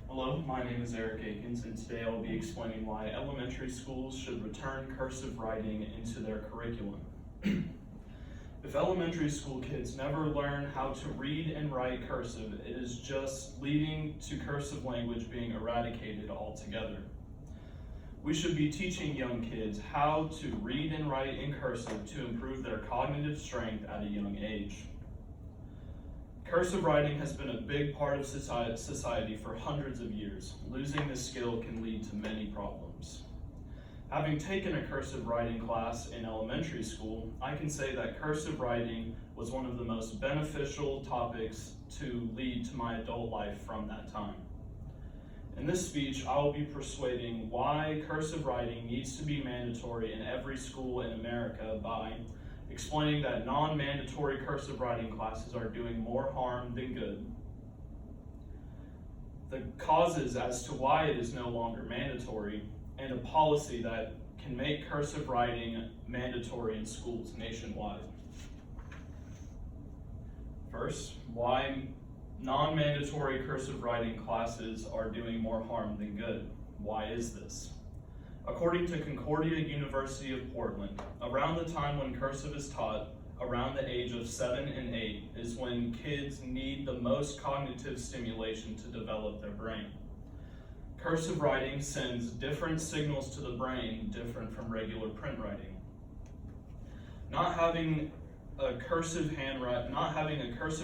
Hello, my name is Eric Akins, and today I will be explaining why elementary schools should return cursive writing into their curriculum. If elementary school kids never learn how to read and write cursive, it is just leading to cursive language being eradicated altogether. We should be teaching young kids how to read and write in cursive to improve their cognitive strength at a young age. Cursive writing has been a big part of society for hundreds of years. Losing this skill can lead to many problems. Having taken a cursive writing class in elementary school, I can say that cursive writing was one of the most beneficial topics to lead to my adult life from that time. In this speech, I will be persuading why cursive writing needs to be mandatory in every school in America by explaining that non-mandatory cursive writing classes are doing more harm than good, the causes as to why it is no longer mandatory, and a policy that can make cursive writing mandatory in schools nationwide. First, why non-mandatory cursive writing classes are doing more harm than good. Why is this? According to Concordia University of Portland, around the time when cursive is taught, around the age of 7 and 8, is when kids need the most cognitive stimulation to develop their brain. Cursive writing sends different signals to the brain, different from regular print writing. Not having a cursive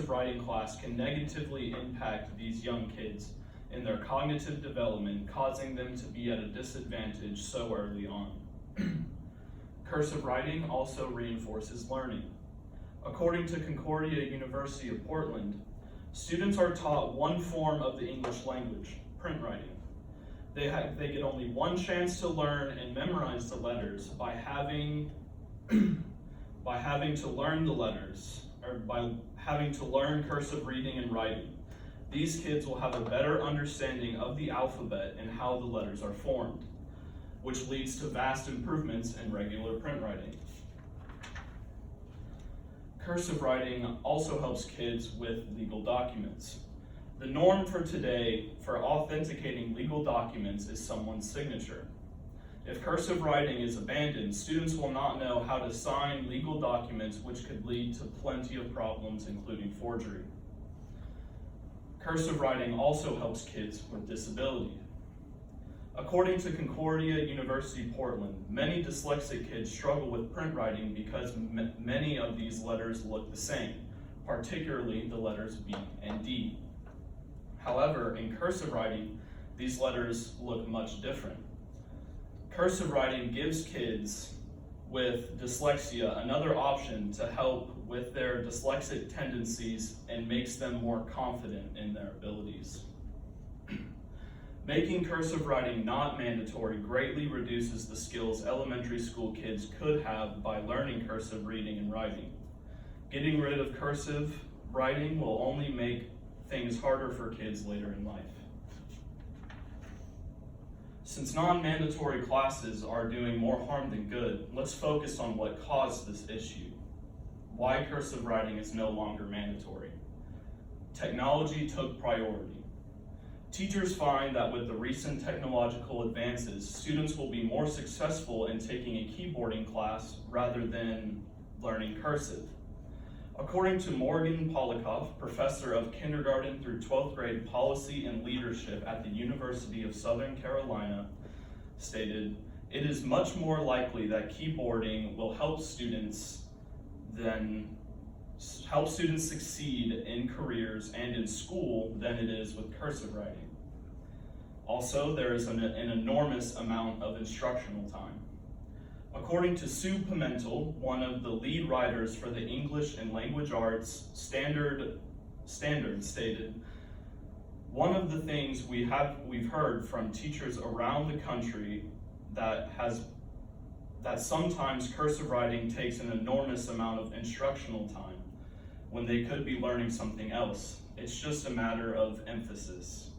writing class can negatively impact these young kids in their cognitive development, causing them to be at a disadvantage so early on. Cursive writing also reinforces learning. According to Concordia University of Portland, students are taught one form of the English language, print writing. They get only one chance to learn and memorize the letters by having to learn the letters, or by having to learn cursive reading and writing. These kids will have a better understanding of the alphabet and how the letters are formed, which leads to vast improvements in regular print writing. Cursive writing also helps kids with legal documents. The norm for today for authenticating legal documents is someone's signature. If cursive writing is abandoned, students will not know how to sign legal documents, which could lead to plenty of problems, including forgery. Cursive writing also helps kids with disability. According to Concordia University Portland, many dyslexic kids struggle with print writing because many of these letters look the same, particularly the letters B and D. However, in cursive writing, these letters look much different. Cursive writing gives kids with dyslexia another option to help with their dyslexic tendencies and makes them more confident in their abilities. Making cursive writing not mandatory greatly reduces the skills elementary school kids could have by learning cursive reading and writing. Getting rid of cursive writing will only make things harder for kids later in life. Since non-mandatory classes are doing more harm than good, let's focus on what caused this issue. Why cursive writing is no longer mandatory. Technology took priority. Teachers find that with the recent technological advances, students will be more successful in taking a keyboarding class rather than learning cursive. According to Morgan Polikoff, professor of kindergarten through 12th grade policy and leadership at the University of Southern Carolina, stated, "It is much more likely that keyboarding will help students succeed in careers and in school than it is with cursive writing. Also, there is an enormous amount of instructional time." According to Sue Pimentel, one of the lead writers for the English and Language Arts Standard stated, "One of the things we've heard from teachers around the country that sometimes cursive writing takes an enormous amount of instructional time when they could be learning something else. It's just a matter of emphasis."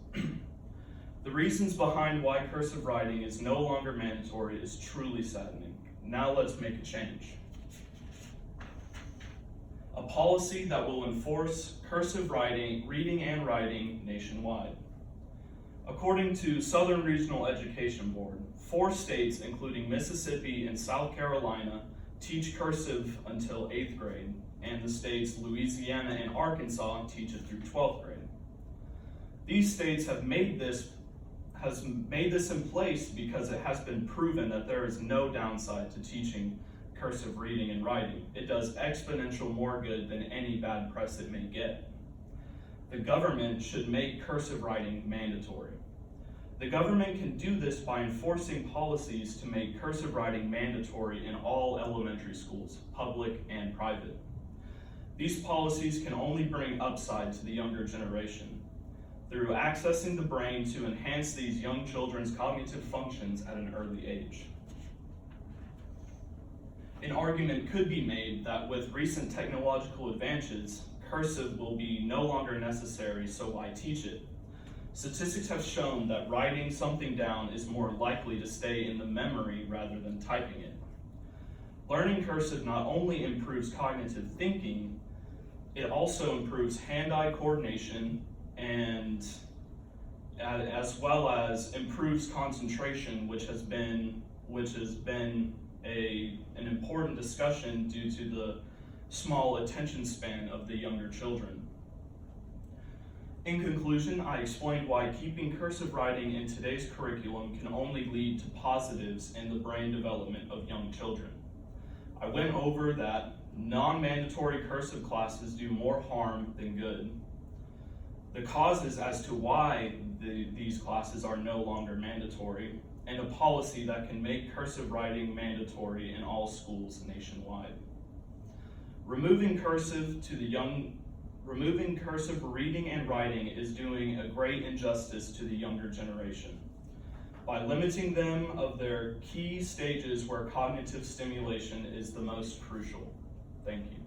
The reasons behind why cursive writing is no longer mandatory is truly saddening. Now let's make a change. A policy that will enforce cursive reading and writing nationwide. According to Southern Regional Education Board, 4 states, including Mississippi and South Carolina, teach cursive until 8th grade, and the states Louisiana and Arkansas teach it through 12th grade. These states have made this in place because it has been proven that there is no downside to teaching cursive reading and writing. It does exponential more good than any bad press it may get. The government should make cursive writing mandatory. The government can do this by enforcing policies to make cursive writing mandatory in all elementary schools, public and private. These policies can only bring upside to the younger generation through accessing the brain to enhance these young children's cognitive functions at an early age. An argument could be made that with recent technological advances, cursive will be no longer necessary, so why teach it? Statistics have shown that writing something down is more likely to stay in the memory rather than typing it. Learning cursive not only improves cognitive thinking, it also improves hand-eye coordination and as well as improves concentration, which has been an important discussion due to the small attention span of the younger children. In conclusion, I explained why keeping cursive writing in today's curriculum can only lead to positives in the brain development of young children. I went over that non-mandatory cursive classes do more harm than good. The causes as to why these classes are no longer mandatory, and a policy that can make cursive writing mandatory in all schools nationwide. Removing cursive reading and writing is doing a great injustice to the younger generation by limiting them of their key stages where cognitive stimulation is the most crucial. Thank you.